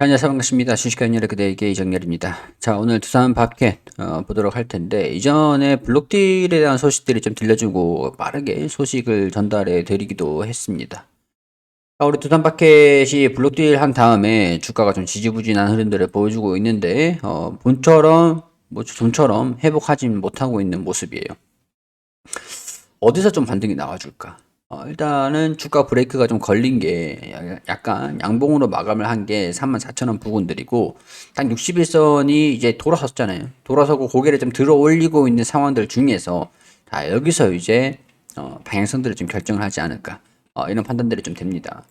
안녕하세요. 반갑습니다. 주식하는 여러 그대에게 이정렬입니다. 자, 오늘 두산 밥켓 보도록 할 텐데, 이전에 블록딜에 대한 소식들이 좀 들려주고 빠르게 소식을 전달해 드리기도 했습니다. 자, 우리 두산 밥켓이 블록딜 한 다음에 주가가 좀 지지부진한 흐름들을 보여주고 있는데, 본처럼, 좀처럼 회복하지 못하고 있는 모습이에요. 어디서 좀 반등이 나와줄까? 일단은 주가 브레이크가 좀 걸린 게 약간 양봉으로 마감을 한 게 34,000원 부근들이고 딱 61선이 이제 돌아섰잖아요. 돌아서고 고개를 좀 들어 올리고 있는 상황들 중에서 자, 여기서 이제 방향성들을 좀 결정을 하지 않을까 이런 판단들이 좀 됩니다.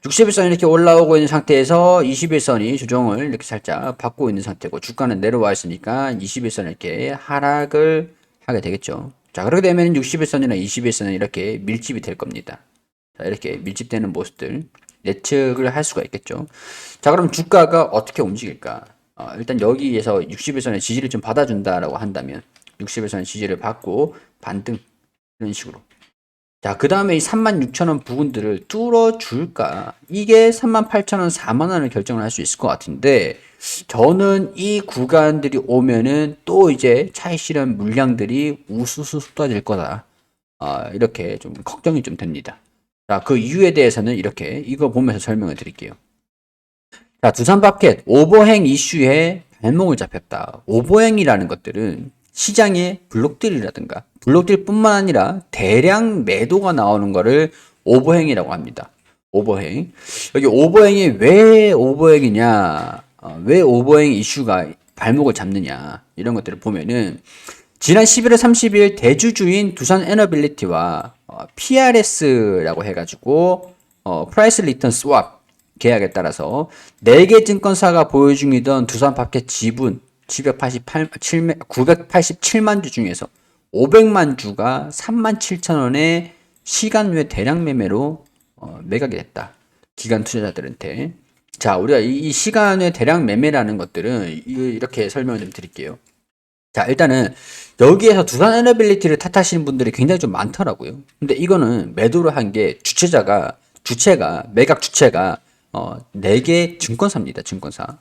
61선이 이렇게 올라오고 있는 상태에서 21선이 조정을 이렇게 살짝 받고 있는 상태고 주가는 내려와 있으니까 21선을 이렇게 하락을 하게 되겠죠. 자, 그렇게 되면 61선이나 21선은 이렇게 밀집이 될 겁니다. 자, 이렇게 밀집되는 모습들 예측을 할 수가 있겠죠. 자, 그럼 주가가 어떻게 움직일까? 일단 여기에서 61선의 지지를 좀 받아준다라고 한다면 61선의 지지를 받고 반등 이런 식으로. 자, 그 다음에 이 36,000원 부분들을 뚫어줄까? 이게 38,000원, 4만원을 결정을 할 수 있을 것 같은데, 저는 이 구간들이 오면은 또 이제 차익 실현 물량들이 우수수 쏟아질 거다. 이렇게 좀 걱정이 좀 됩니다. 자, 그 이유에 대해서는 이렇게 이거 보면서 설명을 드릴게요. 자, 두산마켓 오버행 이슈에 발목을 잡혔다. 오버행이라는 것들은 시장의 블록딜이라든가 블록딜뿐만 아니라 대량 매도가 나오는 거를 오버행이라고 합니다. 오버행. 여기 오버행이 왜 오버행이냐, 왜 오버행 이슈가 발목을 잡느냐 이런 것들을 보면은 지난 11월 30일 대주주인 두산에너빌리티와 PRS라고 해가지고 프라이스 리턴 스왑 계약에 따라서 4개 증권사가 보유 중이던 두산마켓 지분 987만 주 중에서 500만 주가 37,000원에 시간 외 대량 매매로 매각이 됐다. 기관 투자자들한테. 자, 우리가 이 시간 외 대량 매매라는 것들은 이렇게 설명을 좀 드릴게요. 자, 일단은 여기에서 두산 에너빌리티를 탓하시는 분들이 굉장히 좀 많더라고요. 근데 이거는 매도를 한 게 매각 주체가 4개 증권사입니다. 증권사.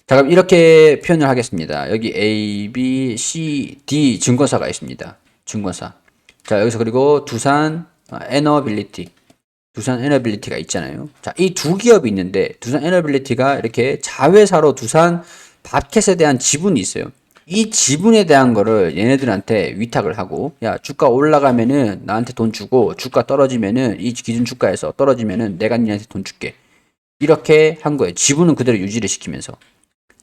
자, 그럼 이렇게 표현을 하겠습니다. 여기 A, B, C, D 증권사가 있습니다. 증권사. 자, 여기서 그리고 두산 에너빌리티가 있잖아요. 자, 이 두 기업이 있는데 두산 에너빌리티가 이렇게 자회사로 두산 밥켓에 대한 지분이 있어요. 이 지분에 대한 거를 얘네들한테 위탁을 하고, 야, 주가 올라가면은 나한테 돈 주고, 주가 떨어지면은 이 기준 주가에서 떨어지면은 내가 니한테 돈 줄게. 이렇게 한 거예요. 지분은 그대로 유지를 시키면서.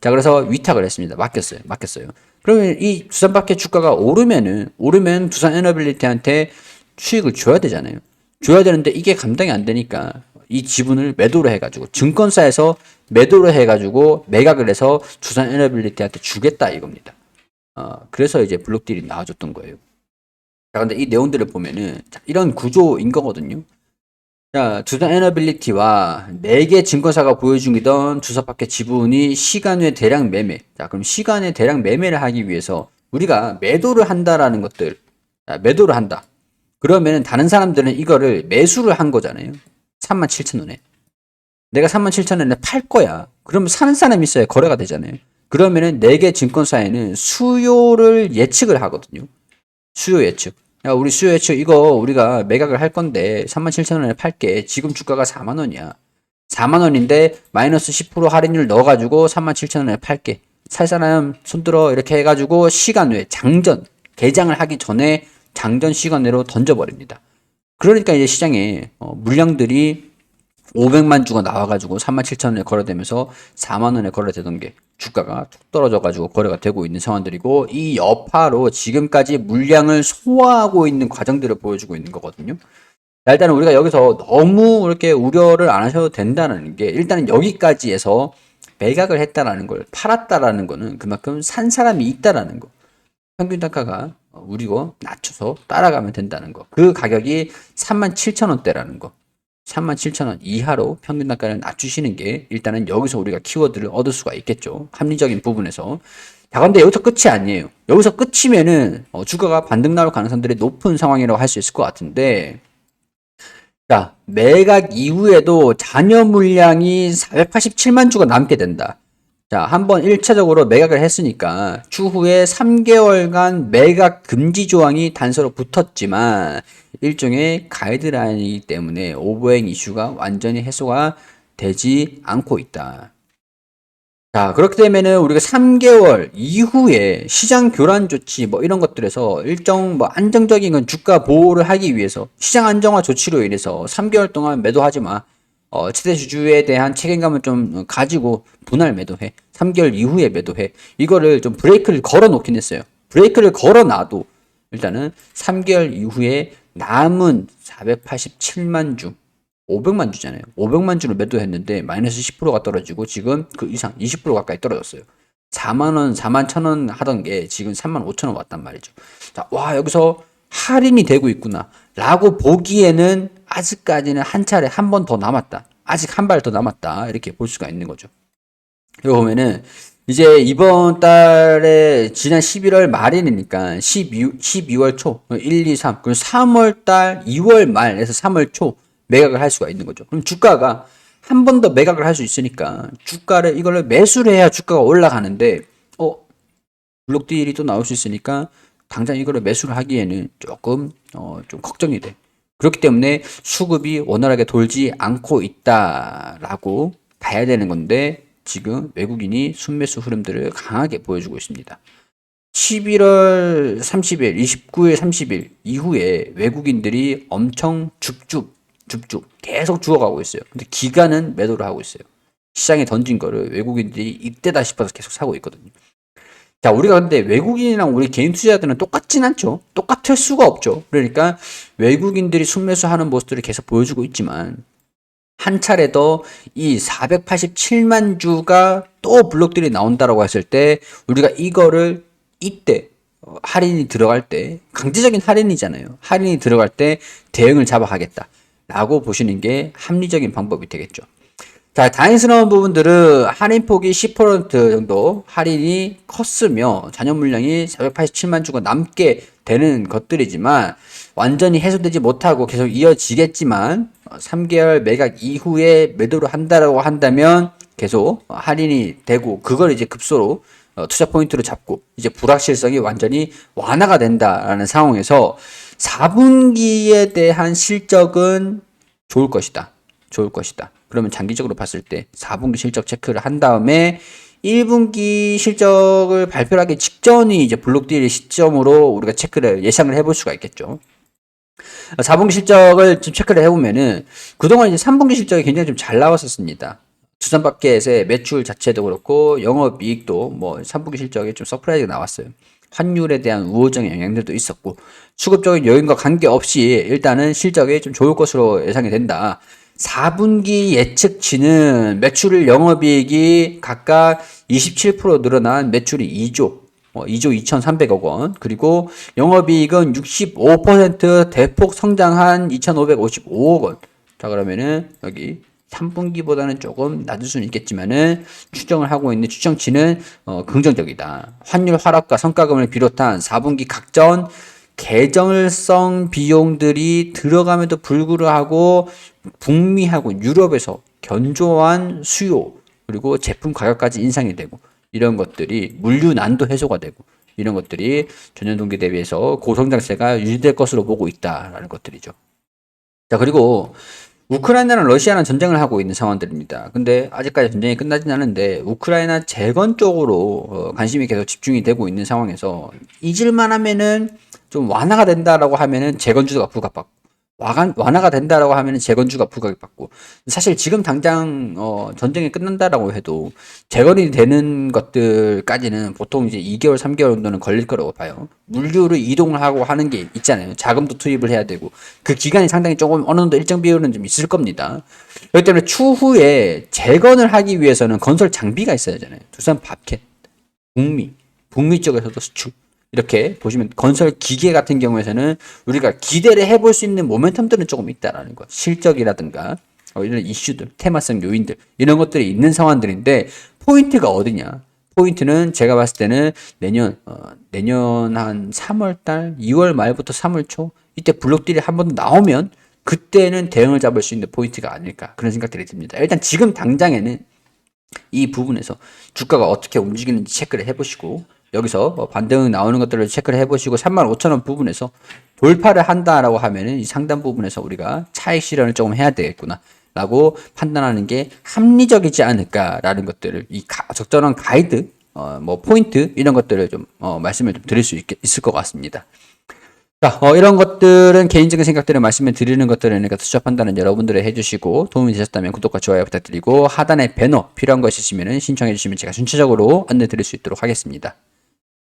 자, 그래서 위탁을 했습니다. 맡겼어요. 그러면 이 두산마켓 주가가 오르면 두산 에너빌리티한테 수익을 줘야 되잖아요. 줘야 되는데 이게 감당이 안 되니까 이 지분을 매도를 해가지고 증권사에서 매도를 해가지고 매각을 해서 두산 에너빌리티한테 주겠다 이겁니다. 그래서 이제 블록딜이 나와줬던 거예요. 자, 근데 이 내용들을 보면은 자, 이런 구조인 거거든요. 자, 두산 에너빌리티와 4개 증권사가 보유 중이던 두산마켓 지분이 시간 외 대량 매매. 자, 그럼 시간 외 대량 매매를 하기 위해서 우리가 매도를 한다라는 것들, 매도를 한다. 그러면은 다른 사람들은 이거를 매수를 한 거잖아요. 37,000원에. 내가 37,000원에 팔 거야. 그러면 사는 사람이 있어야 거래가 되잖아요. 그러면은 4개 증권사에는 수요를 예측을 하거든요. 수요 예측. 야, 우리 수요 예측 이거 우리가 매각을 할 건데 37,000원에 팔게. 지금 주가가 4만 원이야. 4만 원인데 마이너스 10% 할인율 넣어가지고 37,000원에 팔게. 살 사람 손들어 이렇게 해가지고 시간 외 장전 개장을 하기 전에 장전 시간 내로 던져버립니다. 그러니까 이제 시장에 물량들이 500만 주가 나와가지고 37,000원에 거래되면서 4만 원에 거래되던 게 주가가 툭 떨어져가지고 거래가 되고 있는 상황들이고 이 여파로 지금까지 물량을 소화하고 있는 과정들을 보여주고 있는 거거든요. 자, 일단은 우리가 여기서 너무 이렇게 우려를 안 하셔도 된다는 게 일단은 여기까지에서 매각을 했다라는 걸 팔았다라는 거는 그만큼 산 사람이 있다라는 거. 평균 단가가 우리고 낮춰서 따라가면 된다는 거. 그 가격이 37,000원대라는 거. 37,000원 이하로 평균 단가를 낮추시는 게 일단은 여기서 우리가 키워드를 얻을 수가 있겠죠. 합리적인 부분에서. 자, 근데 여기서 끝이 아니에요. 여기서 끝이면은 주가가 반등 나올 가능성들이 높은 상황이라고 할 수 있을 것 같은데 자, 매각 이후에도 잔여 물량이 487만 주가 남게 된다. 자, 한번 1차적으로 매각을 했으니까 추후에 3개월간 매각 금지 조항이 단서로 붙었지만 일종의 가이드라인이기 때문에 오버행 이슈가 완전히 해소가 되지 않고 있다. 자, 그렇게 되면은 우리가 3개월 이후에 시장 교란 조치 뭐 이런 것들에서 일정 뭐 안정적인 건 주가 보호를 하기 위해서 시장 안정화 조치로 인해서 3개월 동안 매도하지 마. 치대 주주에 대한 책임감을 좀 가지고 분할 매도해. 3개월 이후에 매도해. 이거를 좀 브레이크를 걸어 놓긴 했어요. 브레이크를 걸어 놔도 일단은 3개월 이후에 남은 487만 주 500만 주잖아요. 500만 주를 매도했는데 마이너스 10%가 떨어지고 지금 그 이상 20% 가까이 떨어졌어요. 4만 원, 4만 1천 원 하던 게 지금 3만 5천 원 왔단 말이죠. 자, 와, 여기서 할인이 되고 있구나. 라고 보기에는 아직까지는 한 차례 한 번 더 남았다. 아직 한 발 더 남았다. 이렇게 볼 수가 있는 거죠. 여기 보면은 이제 이번 달에 지난 11월 말이니까 12월 초, 1, 2, 3, 그리고 3월 달 2월 말에서 3월 초 매각을 할 수가 있는 거죠. 그럼 주가가 한 번 더 매각을 할 수 있으니까 주가를 이거를 매수를 해야 주가가 올라가는데 블록딜이 또 나올 수 있으니까 당장 이거를 매수를 하기에는 조금 좀 걱정이 돼. 그렇기 때문에 수급이 원활하게 돌지 않고 있다라고 봐야 되는 건데 지금 외국인이 순매수 흐름들을 강하게 보여주고 있습니다. 11월 30일, 29일, 30일 이후에 외국인들이 엄청 줍줍 계속 주워가고 있어요. 근데 기관은 매도를 하고 있어요. 시장에 던진 거를 외국인들이 이때다 싶어서 계속 사고 있거든요. 자, 우리가 근데 외국인이랑 우리 개인 투자자들은 똑같진 않죠. 똑같을 수가 없죠. 그러니까 외국인들이 순매수하는 모습들을 계속 보여주고 있지만 한 차례 더 이 487만 주가 또 블록들이 나온다라고 했을 때 우리가 이거를 이때 할인이 들어갈 때 강제적인 할인이잖아요. 할인이 들어갈 때 대응을 잡아가겠다 라고 보시는 게 합리적인 방법이 되겠죠. 자, 다행스러운 부분들은 할인폭이 10% 정도 할인이 컸으며 잔여 물량이 487만 주가 남게 되는 것들이지만 완전히 해소되지 못하고 계속 이어지겠지만 3개월 매각 이후에 매도를 한다라고 한다면 계속 할인이 되고 그걸 이제 급소로 투자 포인트로 잡고 이제 불확실성이 완전히 완화가 된다라는 상황에서 4분기에 대한 실적은 좋을 것이다. 좋을 것이다. 그러면 장기적으로 봤을 때 4분기 실적 체크를 한 다음에 1분기 실적을 발표하기 직전이 이제 블록딜 시점으로 우리가 체크를 예상을 해볼 수가 있겠죠. 4분기 실적을 좀 체크를 해보면은 그동안 이제 3분기 실적이 굉장히 좀 잘 나왔었습니다. 두산마켓의 매출 자체도 그렇고 영업이익도 뭐 3분기 실적이 좀 서프라이즈가 나왔어요. 환율에 대한 우호적인 영향들도 있었고 수급적인 요인과 관계없이 일단은 실적이 좀 좋을 것으로 예상이 된다. 4분기 예측치는 매출 영업이익이 각각 27% 늘어난 매출이 2조 2,300억 원, 그리고 영업이익은 65% 대폭 성장한 2,555억 원. 자, 그러면은 여기 3분기보다는 조금 낮을 수는 있겠지만은 추정을 하고 있는 추정치는 긍정적이다. 환율 하락과 성과금을 비롯한 4분기 각전 계정성 비용들이 들어감에도 불구하고 북미하고 유럽에서 견조한 수요 그리고 제품 가격까지 인상이 되고 이런 것들이 물류 난도 해소가 되고 이런 것들이 전년 동기 대비해서 고성장세가 유지될 것으로 보고 있다라는 것들이죠. 자, 그리고 우크라이나랑 러시아랑 전쟁을 하고 있는 상황들입니다. 근데 아직까지 전쟁이 끝나진 않은데 우크라이나 재건 쪽으로 관심이 계속 집중이 되고 있는 상황에서 잊을만 하면은 좀 완화가 된다라고 하면은 재건주가 부각받고 완화가 된다라고 하면은 재건주가 부각받고 사실 지금 당장 전쟁이 끝난다라고 해도 재건이 되는 것들까지는 보통 이제 2개월, 3개월 정도는 걸릴 거라고 봐요. 물류를 이동을 하고 하는 게 있잖아요. 자금도 투입을 해야 되고 그 기간이 상당히 조금 어느 정도 일정 비율은 좀 있을 겁니다. 그렇기 때문에 추후에 재건을 하기 위해서는 건설 장비가 있어야 하잖아요. 두산 밥켓, 북미 쪽에서도 수출. 이렇게 보시면 건설 기계 같은 경우에는 우리가 기대를 해볼 수 있는 모멘텀들은 조금 있다라는 거. 실적이라든가 이런 이슈들, 테마성 요인들 이런 것들이 있는 상황들인데 포인트가 어디냐? 포인트는 제가 봤을 때는 내년 한 3월 달, 2월 말부터 3월 초 이때 블록딜이 한 번 나오면 그때는 대응을 잡을 수 있는 포인트가 아닐까 그런 생각들이 듭니다. 일단 지금 당장에는 이 부분에서 주가가 어떻게 움직이는지 체크를 해보시고 여기서 반등 나오는 것들을 체크를 해보시고 35,000원 부분에서 돌파를 한다라고 하면은 이 상단 부분에서 우리가 차익 실현을 조금 해야 되겠구나 라고 판단하는 게 합리적이지 않을까라는 것들을 이 적절한 가이드 뭐 포인트 이런 것들을 좀 말씀을 좀 드릴 수 있을 것 같습니다. 자, 이런 것들은 개인적인 생각들을 말씀을 드리는 것들이니까 투자 판단은 여러분들이 해주시고 도움이 되셨다면 구독과 좋아요 부탁드리고 하단에 배너 필요한 거 있으시면 신청해 주시면 제가 순차적으로 안내 드릴 수 있도록 하겠습니다.